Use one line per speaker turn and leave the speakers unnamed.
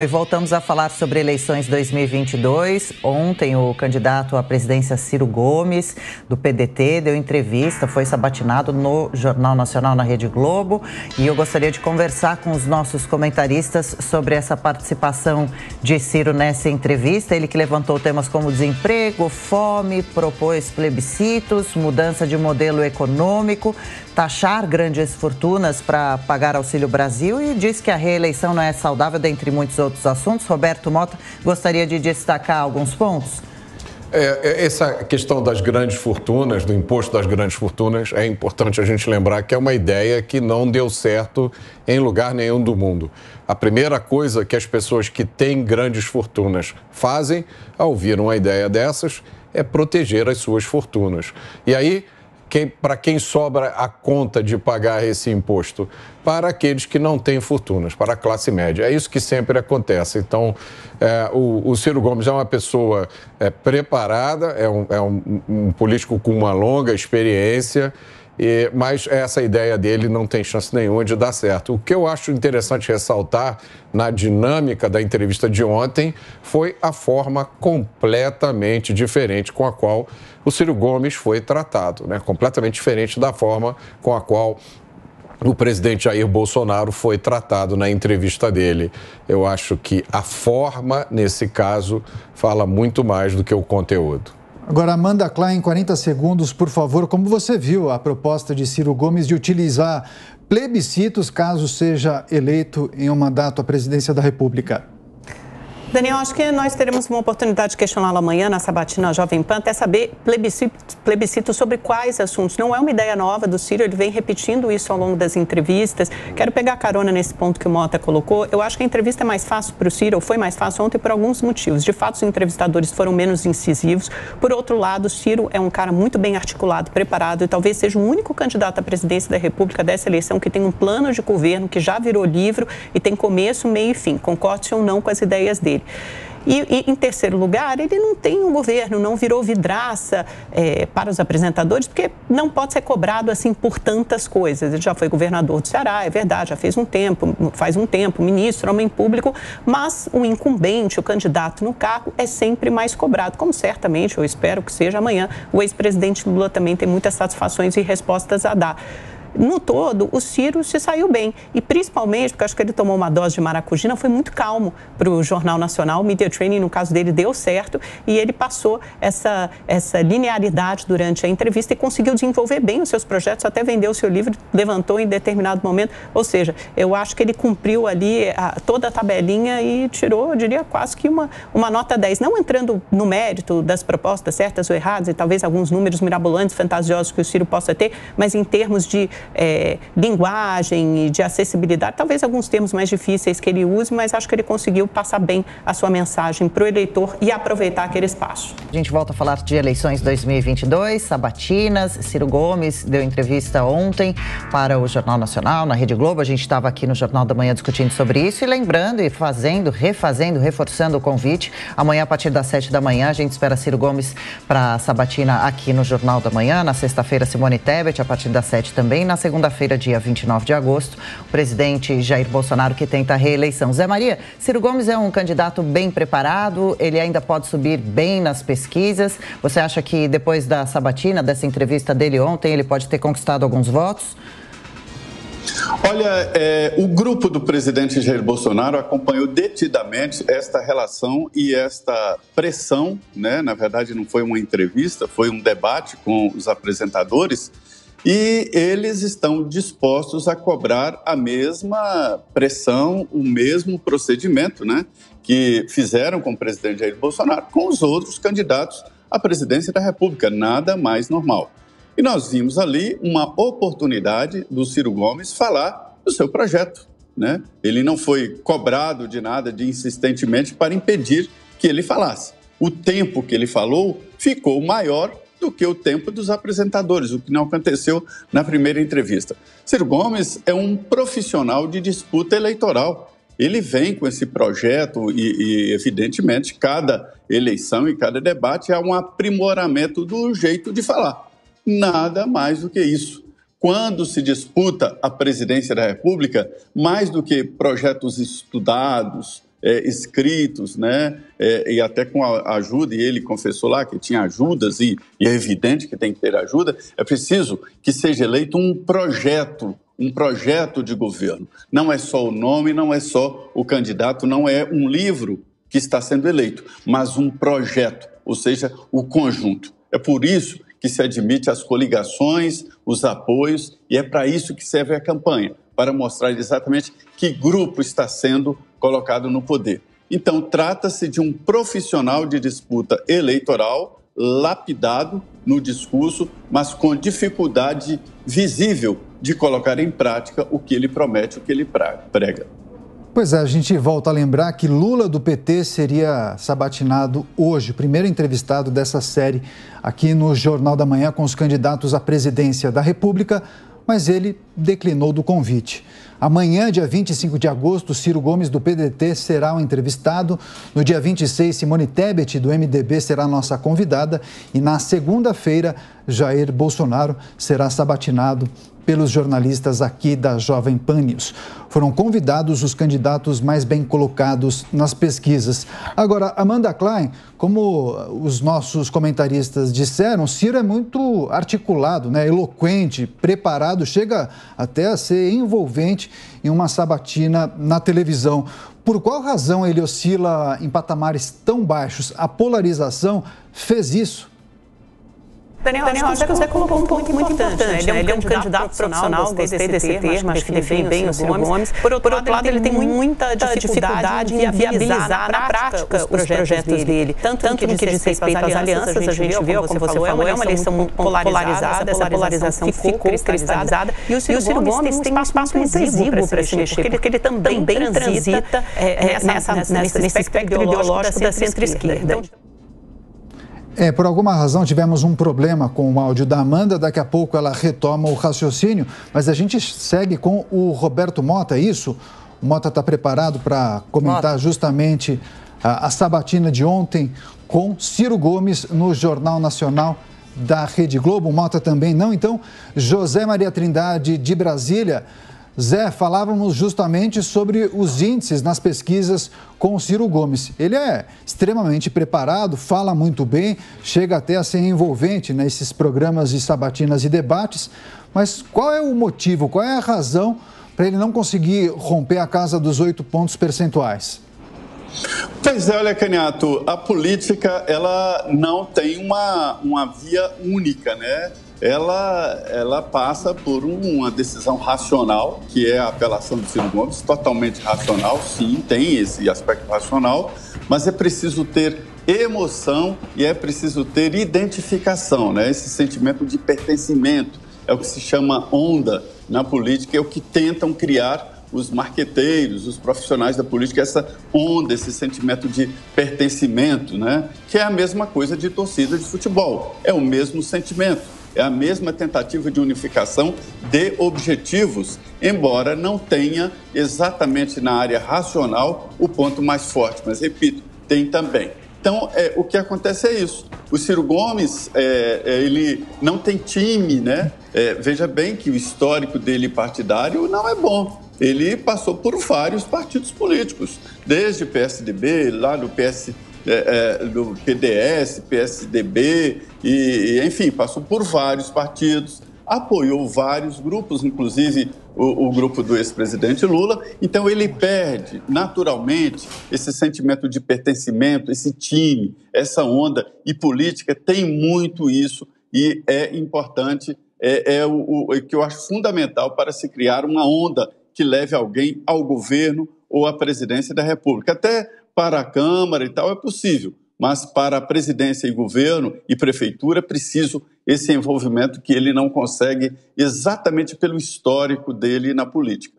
E voltamos a falar sobre eleições 2022. Ontem, o candidato à presidência Ciro Gomes, do PDT, deu entrevista, foi sabatinado no Jornal Nacional, na Rede Globo. E eu gostaria de conversar com os nossos comentaristas sobre essa participação de Ciro nessa entrevista. Ele que levantou temas como desemprego, fome, propôs plebiscitos, mudança de modelo econômico, taxar grandes fortunas para pagar Auxílio Brasil e diz que a reeleição não é saudável, dentre muitos outros assuntos. Roberto Mota gostaria de destacar alguns pontos.
Essa questão das grandes fortunas, do imposto das grandes fortunas, é importante a gente lembrar que é uma ideia que não deu certo em lugar nenhum do mundo. A primeira coisa que as pessoas que têm grandes fortunas fazem ao ouvir uma ideia dessas é proteger as suas fortunas. E aí, para quem sobra a conta de pagar esse imposto? Para aqueles que não têm fortunas, para a classe média. É isso que sempre acontece. Então, o Ciro Gomes é uma pessoa preparada, é um político com uma longa experiência, mas essa ideia dele não tem chance nenhuma de dar certo. O que eu acho interessante ressaltar na dinâmica da entrevista de ontem foi a forma completamente diferente com a qual o Ciro Gomes foi tratado, né? Completamente diferente da forma com a qual o presidente Jair Bolsonaro foi tratado na entrevista dele. Eu acho que a forma, nesse caso, fala muito mais do que o conteúdo.
Agora, Amanda Klein, em 40 segundos, por favor, como você viu a proposta de Ciro Gomes de utilizar plebiscitos caso seja eleito em um mandato à presidência da República?
Daniel, acho que nós teremos uma oportunidade de questioná-lo amanhã na sabatina Jovem Pan, até saber plebiscito sobre quais assuntos. Não é uma ideia nova do Ciro, ele vem repetindo isso ao longo das entrevistas. Quero pegar carona nesse ponto que o Mota colocou. Eu acho que a entrevista é mais fácil para o Ciro, ou foi mais fácil ontem por alguns motivos. De fato, os entrevistadores foram menos incisivos. Por outro lado, o Ciro é um cara muito bem articulado, preparado e talvez seja o único candidato à presidência da República dessa eleição que tem um plano de governo que já virou livro e tem começo, meio e fim. Concorde ou não com as ideias dele. E, em terceiro lugar, ele não tem um governo, não virou vidraça para os apresentadores, porque não pode ser cobrado assim por tantas coisas. Ele já foi governador do Ceará, é verdade, já faz um tempo, ministro, homem público, mas o incumbente, o candidato no cargo, é sempre mais cobrado, como certamente, eu espero que seja amanhã, o ex-presidente Lula também tem muitas satisfações e respostas a dar. No todo, o Ciro se saiu bem e principalmente, porque acho que ele tomou uma dose de maracujina, foi muito calmo para o Jornal Nacional, o Media Training, no caso dele, deu certo e ele passou essa linearidade durante a entrevista e conseguiu desenvolver bem os seus projetos, até vendeu o seu livro, levantou em determinado momento, ou seja, eu acho que ele cumpriu ali toda a tabelinha e tirou, eu diria, quase que uma nota 10, não entrando no mérito das propostas certas ou erradas e talvez alguns números mirabolantes, fantasiosos que o Ciro possa ter, mas em termos de linguagem e de acessibilidade, talvez alguns termos mais difíceis que ele use, mas acho que ele conseguiu passar bem a sua mensagem para o eleitor e aproveitar aquele espaço.
A gente volta a falar de eleições 2022, sabatinas. Ciro Gomes deu entrevista ontem para o Jornal Nacional, na Rede Globo. A gente estava aqui no Jornal da Manhã discutindo sobre isso e lembrando e reforçando o convite. Amanhã, a partir das 7 da manhã, a gente espera Ciro Gomes para a sabatina aqui no Jornal da Manhã. Na sexta-feira, Simone Tebet, a partir das 7 também. Na segunda-feira, dia 29 de agosto, o presidente Jair Bolsonaro que tenta a reeleição. Zé Maria, Ciro Gomes é um candidato bem preparado, ele ainda pode subir bem nas pesquisas. Você acha que depois da sabatina, dessa entrevista dele ontem, ele pode ter conquistado alguns votos?
Olha, o grupo do presidente Jair Bolsonaro acompanhou detidamente esta relação e esta pressão, né? Na verdade, não foi uma entrevista, foi um debate com os apresentadores. E eles estão dispostos a cobrar a mesma pressão, o mesmo procedimento, né, que fizeram com o presidente Jair Bolsonaro, com os outros candidatos à presidência da República, nada mais normal. E nós vimos ali uma oportunidade do Ciro Gomes falar do seu projeto, né? Ele não foi cobrado de nada, insistentemente, para impedir que ele falasse. O tempo que ele falou ficou maior do que o tempo dos apresentadores, o que não aconteceu na primeira entrevista. Ciro Gomes é um profissional de disputa eleitoral. Ele vem com esse projeto e evidentemente, cada eleição e cada debate há um aprimoramento do jeito de falar. Nada mais do que isso. Quando se disputa a presidência da República, mais do que projetos estudados, escritos, né? E até com a ajuda, e ele confessou lá que tinha ajudas, e é evidente que tem que ter ajuda, é preciso que seja eleito um projeto de governo. Não é só o nome, não é só o candidato, não é um livro que está sendo eleito, mas um projeto, ou seja, o conjunto. É por isso que se admite as coligações, os apoios, e é para isso que serve a campanha, para mostrar exatamente que grupo está sendo colocado no poder. Então, trata-se de um profissional de disputa eleitoral, lapidado no discurso, mas com dificuldade visível de colocar em prática o que ele promete, o que ele prega.
Pois é, a gente volta a lembrar que Lula do PT seria sabatinado hoje, o primeiro entrevistado dessa série aqui no Jornal da Manhã com os candidatos à presidência da República, mas ele declinou do convite. Amanhã, dia 25 de agosto, Ciro Gomes do PDT será o entrevistado. No dia 26, Simone Tebet do MDB será a nossa convidada e na segunda-feira, Jair Bolsonaro será sabatinado pelos jornalistas aqui da Jovem Pan News. Foram convidados os candidatos mais bem colocados nas pesquisas. Agora, Amanda Klein, como os nossos comentaristas disseram, Ciro é muito articulado, né? Eloquente, preparado, chega até a ser envolvente em uma sabatina na televisão. Por qual razão ele oscila em patamares tão baixos? A polarização fez isso?
Daniel, acho que você colocou um ponto muito importante. Ele é um candidato profissional, gostei desse termo, acho que define bem o Ciro Gomes. Por outro lado, ele tem muita dificuldade em viabilizar na prática os projetos dele. Tanto no que diz respeito às alianças, a gente viu, como você falou, é uma eleição muito polarizada, essa polarização ficou cristalizada. E o Ciro Gomes tem um espaço muito exíguo para se mexer, porque ele também transita nesse espectro ideológico da centro-esquerda.
Por alguma razão tivemos um problema com o áudio da Amanda, daqui a pouco ela retoma o raciocínio, mas a gente segue com o Roberto Mota, é isso? O Mota está preparado para comentar justamente a sabatina de ontem com Ciro Gomes no Jornal Nacional da Rede Globo. O Mota também não, então José Maria Trindade de Brasília. Zé, falávamos justamente sobre os índices nas pesquisas com o Ciro Gomes. Ele é extremamente preparado, fala muito bem, chega até a ser envolvente nesses programas de sabatinas e debates. Mas qual é o motivo, qual é a razão para ele não conseguir romper a casa dos 8 pontos percentuais?
Pois é, olha, Caniato, a política ela não tem uma via única, né? Ela passa por uma decisão racional, que é a apelação do Ciro Gomes, totalmente racional, sim, tem esse aspecto racional, mas é preciso ter emoção e é preciso ter identificação, né? Esse sentimento de pertencimento é o que se chama onda na política, é o que tentam criar os marqueteiros, os profissionais da política, essa onda, esse sentimento de pertencimento, né? Que é a mesma coisa de torcida de futebol, é o mesmo sentimento. É a mesma tentativa de unificação de objetivos, embora não tenha exatamente na área racional o ponto mais forte. Mas, repito, tem também. Então, o que acontece é isso. O Ciro Gomes, ele não tem time, né? Veja bem que o histórico dele partidário não é bom. Ele passou por vários partidos políticos, desde PSDB, lá do do PDS, PSDB, enfim, passou por vários partidos, apoiou vários grupos, inclusive o grupo do ex-presidente Lula. Então ele perde naturalmente esse sentimento de pertencimento, esse time, essa onda, e política tem muito isso e é importante, o que eu acho fundamental para se criar uma onda que leve alguém ao governo ou à presidência da República. Até para a Câmara e tal é possível, mas para a presidência e governo e prefeitura é preciso esse envolvimento que ele não consegue exatamente pelo histórico dele na política.